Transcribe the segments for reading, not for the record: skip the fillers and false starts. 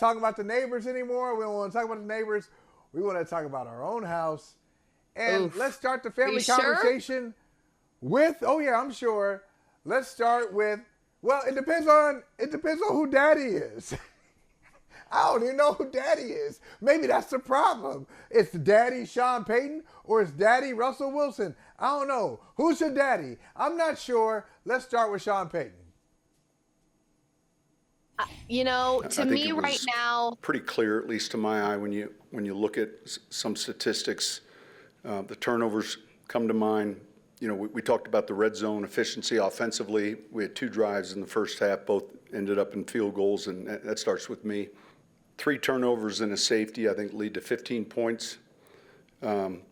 talking about the neighbors anymore. We don't want to talk about the neighbors. We want to talk about our own house. And Oof. let's start the family Sure? conversation with, oh yeah, I'm sure. Let's start with, well, it depends on who daddy is. I don't even know who daddy is. Maybe that's the problem. It's daddy Sean Payton or it's daddy Russell Wilson. I don't know. Who's your daddy? I'm not sure. Let's start with Sean Payton. To me right now, pretty clear, at least to my eye, when you look at some statistics, the turnovers come to mind. We talked about the red zone efficiency offensively. We had 2 drives in the first half, both ended up in field goals, and that starts with me. 3 turnovers and a safety, I think, lead to 15 points.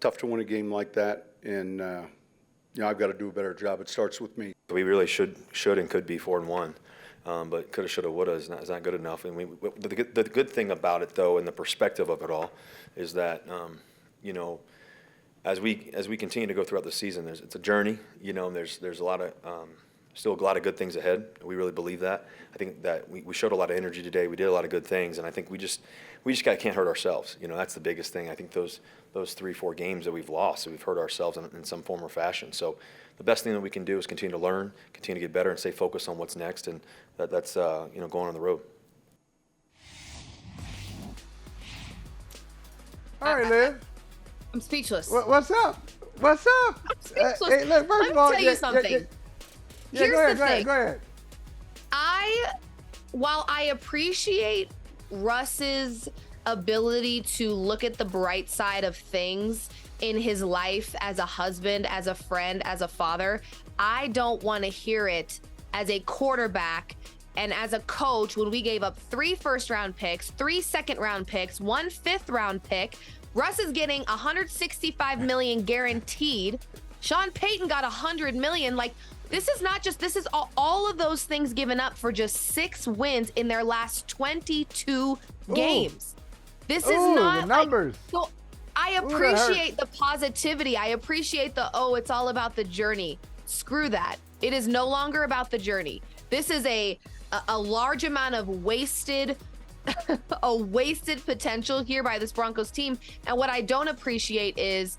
Tough to win a game like that, and I've got to do a better job. It starts with me. We really should and could be 4-1. But coulda, shoulda, woulda is not good enough. And the good thing about it, though, and the perspective of it all, is that as we continue to go throughout the season, it's a journey. And there's a lot of still a lot of good things ahead. We really believe that. I think that we showed a lot of energy today. We did a lot of good things, and I think we just can't hurt ourselves. That's the biggest thing. I think those 3-4 games that we've lost, we've hurt ourselves in some form or fashion. So the best thing that we can do is continue to learn, continue to get better, and stay focused on what's next, and that's going on the road. All right, Liv. I'm speechless. What's up? I'm speechless. Hey, look, first of all, Let me tell you something. Here's the thing. Go ahead. While I appreciate Russ's ability to look at the bright side of things in his life as a husband, as a friend, as a father, I don't want to hear it as a quarterback and as a coach when we gave up 3 first-round picks, 3 second-round picks, 1 fifth-round pick. Russ is getting $165 million guaranteed. Sean Payton got $100 million. This is all of those things given up for just 6 wins in their last 22 games. This is not the numbers. So I appreciate the positivity. I appreciate it's all about the journey. Screw that. It is no longer about the journey. This is a large amount of wasted potential here by this Broncos team. And what I don't appreciate is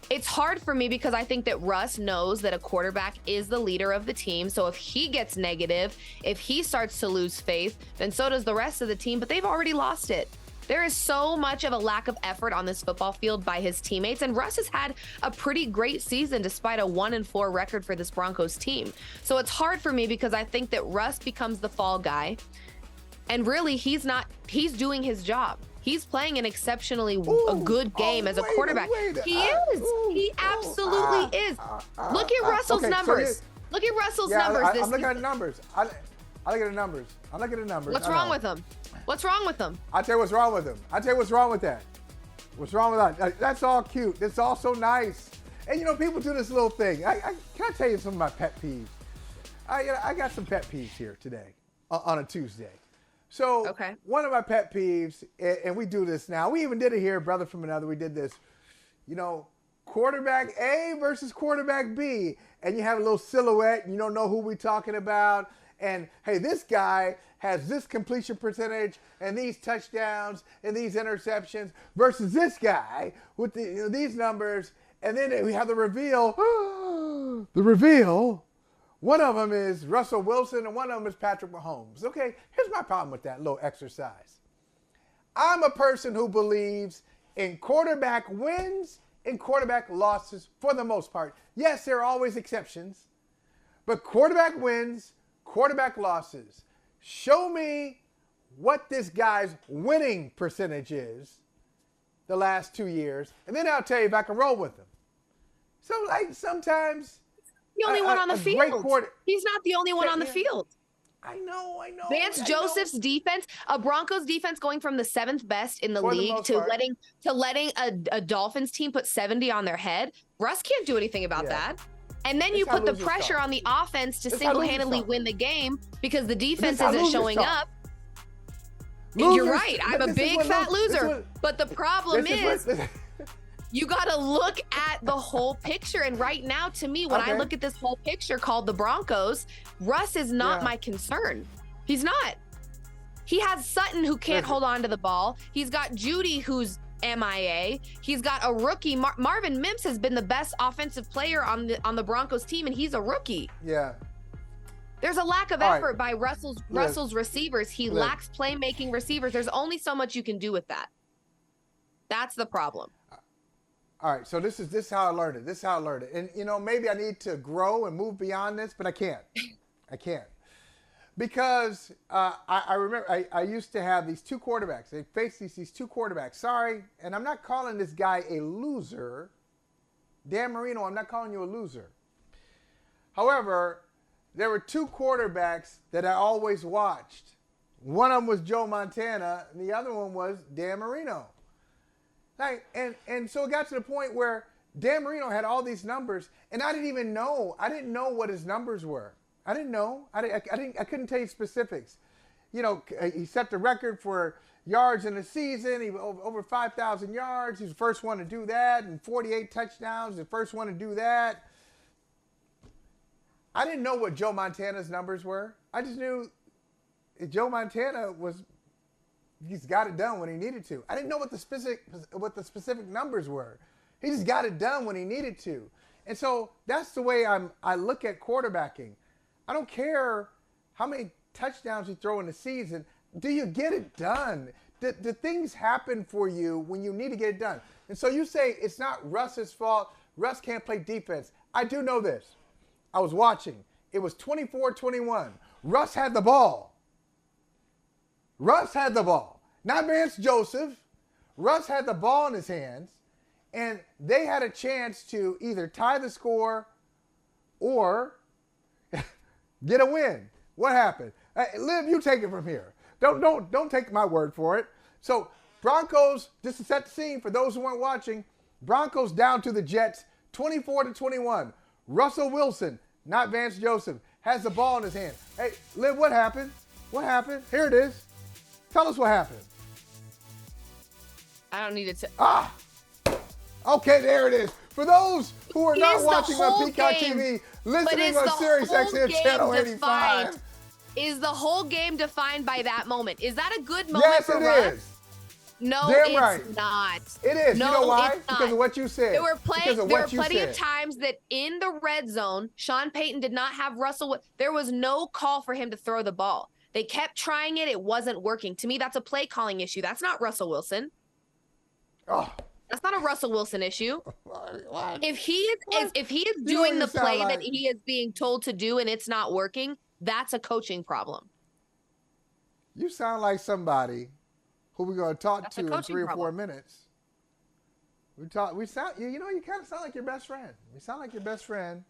it's hard for me because I think that Russ knows that a quarterback is the leader of the team. So if he gets negative, if he starts to lose faith, then so does the rest of the team, but they've already lost it. There is so much of a lack of effort on this football field by his teammates, and Russ has had a pretty great season despite a 1-4 record for this Broncos team. So it's hard for me because I think that Russ becomes the fall guy, and really he's doing his job. He's playing an exceptionally a good game as a quarterback. He absolutely is. Look at Russell's numbers. Look at Russell's numbers. I'm looking at the numbers. I look at the numbers. What's wrong with them? What's wrong with them? I'll tell you what's wrong with them. I'll tell you what's wrong with that. What's wrong with that? That's all cute. That's all so nice. And people do this little thing. Can I tell you some of my pet peeves? I got some pet peeves here today on a Tuesday. So one of my pet peeves, and we do this now. We even did it here, brother from another. We did this. Quarterback A versus quarterback B, and you have a little silhouette, and you don't know who we're talking about. And hey, this guy has this completion percentage and these touchdowns and these interceptions versus this guy with these numbers. And then we have the reveal. The reveal. One of them is Russell Wilson and one of them is Patrick Mahomes. Okay, here's my problem with that little exercise. I'm a person who believes in quarterback wins and quarterback losses for the most part. Yes, there are always exceptions, but quarterback wins, quarterback losses. Show me what this guy's winning percentage is the last 2 years, and then I'll tell you if I can roll with him. So, sometimes... The only one on the field. He's not the only one on the field. I know. Vance Joseph's defense, a Broncos defense going from the 7th best in the league to letting a Dolphins team put 70 on their head. Russ can't do anything about that. And then you put the pressure on the offense to single-handedly win the game because the defense isn't showing up. You're right. I'm a big fat loser. But the problem is you got to look at the whole picture. And right now, to me, when I look at this whole picture called the Broncos, Russ is not my concern. He's not. He has Sutton who can't hold on to the ball. He's got Judy who's MIA. He's got a rookie. Marvin Mims has been the best offensive player on the Broncos team, and he's a rookie. Yeah. There's a lack of effort by Russell's receivers. He Liv. lacks playmaking receivers. There's only so much you can do with that. That's the problem. All right, so this is how I learned it. This is how I learned it. And, maybe I need to grow and move beyond this, but I can't. I can't. Because I remember I used to have these two quarterbacks. They faced these two quarterbacks. Sorry, and I'm not calling this guy a loser. Dan Marino, I'm not calling you a loser. However, there were two quarterbacks that I always watched. One of them was Joe Montana, and the other one was Dan Marino. And so it got to the point where Dan Marino had all these numbers, and I didn't know what his numbers were. I didn't know. I couldn't tell you specifics. He set the record for yards in the season. He over 5,000 yards. He's the first one to do that, and 48 touchdowns. The first one to do that. I didn't know what Joe Montana's numbers were. I just knew Joe Montana he's got it done when he needed to. I didn't know what the specific numbers were. He just got it done when he needed to. And so that's the way I look at quarterbacking. I don't care how many touchdowns you throw in the season. Do you get it done? Do things happen for you when you need to get it done? And so you say it's not Russ's fault. Russ can't play defense. I do know this. I was watching. It was 24-21. Russ had the ball. Russ had the ball. Not Vance Joseph. Russ had the ball in his hands, and they had a chance to either tie the score or get a win. What happened? Liv, you take it from here. Don't take my word for it. So Broncos, just to set the scene for those who weren't watching, Broncos down to the Jets, 24-21. Russell Wilson, not Vance Joseph, has the ball in his hand. Hey, Liv, what happened? What happened? Here it is. Tell us what happened. I don't need to. Okay, there it is. For those who are not watching on Peacock TV, listening on Sirius XM Channel 85. Is the whole game defined by that moment? Is that a good moment yes, for it Russ? is. No, Damn it's right. not. It is. No, you know why? It's not. Because of what you said. There were plenty of times that in the red zone, Sean Payton did not have Russell. There was no call for him to throw the ball. They kept trying it. It wasn't working. To me, that's a play calling issue. That's not Russell Wilson. Oh. That's not a Russell Wilson issue. What? If he is doing the play that he is being told to do and it's not working, that's a coaching problem. You sound like somebody who we're going to talk That's to a in coaching 3 or 4 problem. minutes. You kind of sound like your best friend. You sound like your best friend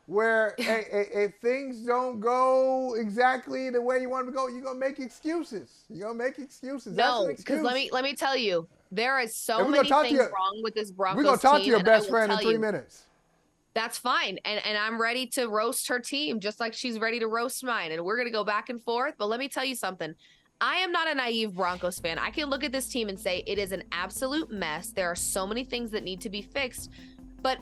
where if things don't go exactly the way you want them to go, you're going to make excuses. You're going to make excuses. No, That's an because excuse. let me tell you, there is so And we're many gonna talk to things you- wrong with this Broncos We're going to talk to team, your and I best will friend in tell 3 you, minutes. That's fine. And I'm ready to roast her team just like she's ready to roast mine. And we're going to go back and forth. But let me tell you something. I am not a naive Broncos fan. I can look at this team and say it is an absolute mess. There are so many things that need to be fixed. But,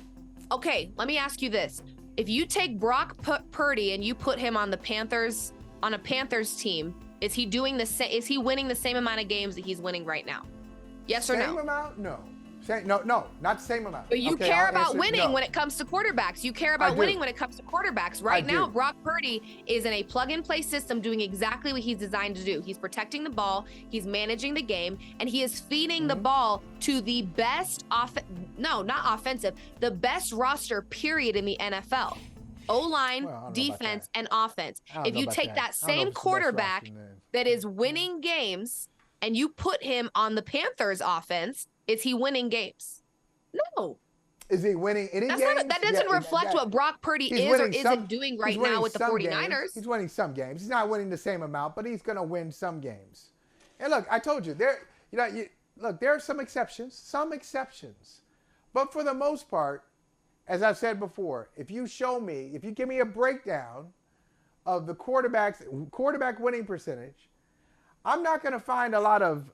okay, let me ask you this. If you take Brock Purdy and you put him on a Panthers team, is he doing the same? Is he winning the same amount of games that he's winning right now? Yes or no? Same amount? No. No, not the same amount. But you Okay, care I'll about answer- winning no. when it comes to quarterbacks. You care about do. winning when it comes to quarterbacks. Right I now, do. Brock Purdy is in a plug-and-play system doing exactly what he's designed to do. He's protecting the ball, he's managing the game, and he is feeding the ball to the best the best roster period in the NFL. O-line, Well, I don't know about defense, that. and offense. I don't If know you about take that that. I don't know same if it's the best quarterback roster then. that is winning games and you put him on the Panthers offense, is he winning games? No. Is he winning any games? That doesn't reflect what Brock Purdy He's is or winning isn't doing right now with the 49ers. He's winning some games. He's not winning the same amount, but he's going to win some games. And look, I told you there are some exceptions, but for the most part, as I've said before, if you give me a breakdown of the quarterback winning percentage, I'm not going to find a lot of.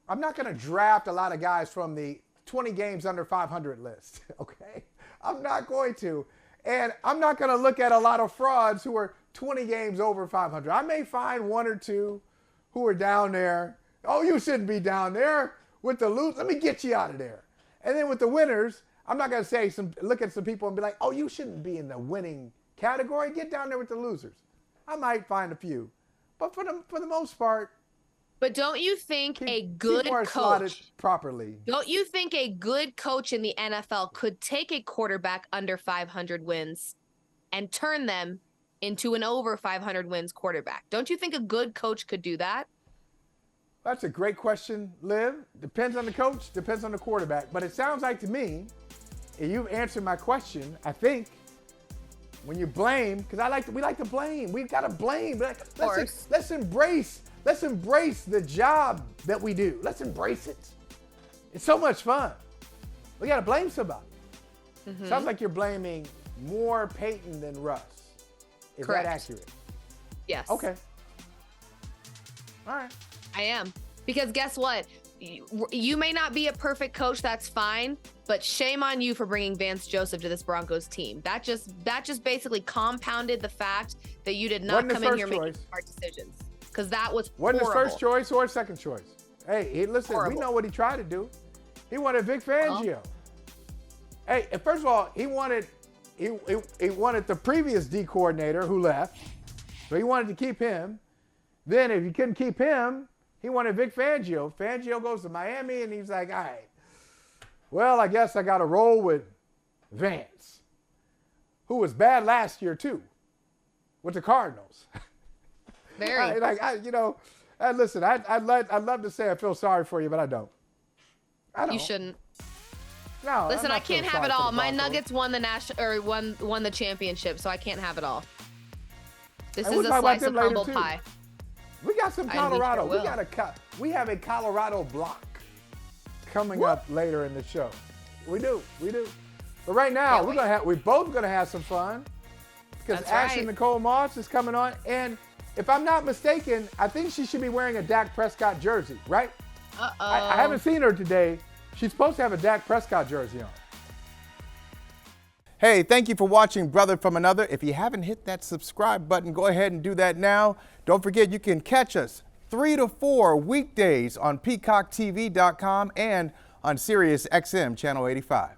I'm not going to draft a lot of guys from the 20 games under 500 list, okay? I'm not going to. And I'm not going to look at a lot of frauds who are 20 games over 500. I may find one or two who are down there. Oh, you shouldn't be down there with the lose. Let me get you out of there. And then with the winners, I'm not going to say look at some people and be like, oh, you shouldn't be in the winning category. Get down there with the losers. I might find a few. But for the most part, but don't you think a good people are slotted coach properly? Don't you think a good coach in the NFL could take a quarterback under 500 wins and turn them into an over 500 wins quarterback? Don't you think a good coach could do that? That's a great question, Liv. Depends on the coach, depends on the quarterback. But it sounds like to me, and you've answered my question, I think, when you blame, because we like to blame. We got to blame. Let's embrace the job that we do. Let's embrace it. It's so much fun. We got to blame somebody. Mm-hmm. Sounds like you're blaming more Peyton than Russ. Is Correct. that accurate? Yes. Okay. All right. I am. Because guess what? You may not be a perfect coach, that's fine, but shame on you for bringing Vance Joseph to this Broncos team. That just basically compounded the fact that you did not come in here making smart decisions. Because that was Wasn't horrible. his first choice or second choice. Hey, listen, Horrible. we know what he tried to do. He wanted Vic Fangio. Hey, and first of all, he wanted the previous D coordinator who left, so he wanted to keep him. Then if you couldn't keep him, he wanted Vic Fangio. Fangio goes to Miami, and he's like, all right, well, I guess I got to roll with Vance, who was bad last year too, with the Cardinals. Very. Listen, I'd love to say I feel sorry for you, but I don't. You shouldn't. No. Listen, I can't have it all. My Broncos. Nuggets won the championship, so I can't have it all. This And is we'll a talk about slice of them later, humble too. pie. We got some And Colorado. we sure We have a Colorado block coming up later in the show. We do. But right now, we're both gonna have some fun because That's Ashley right. Nicole Moss is coming on, and if I'm not mistaken, I think she should be wearing a Dak Prescott jersey, right? Uh-oh. I haven't seen her today. She's supposed to have a Dak Prescott jersey on. Hey, thank you for watching Brother from Another. If you haven't hit that subscribe button, go ahead and do that now. Don't forget you can catch us 3 to 4 weekdays on PeacockTV.com and on Sirius XM Channel 85.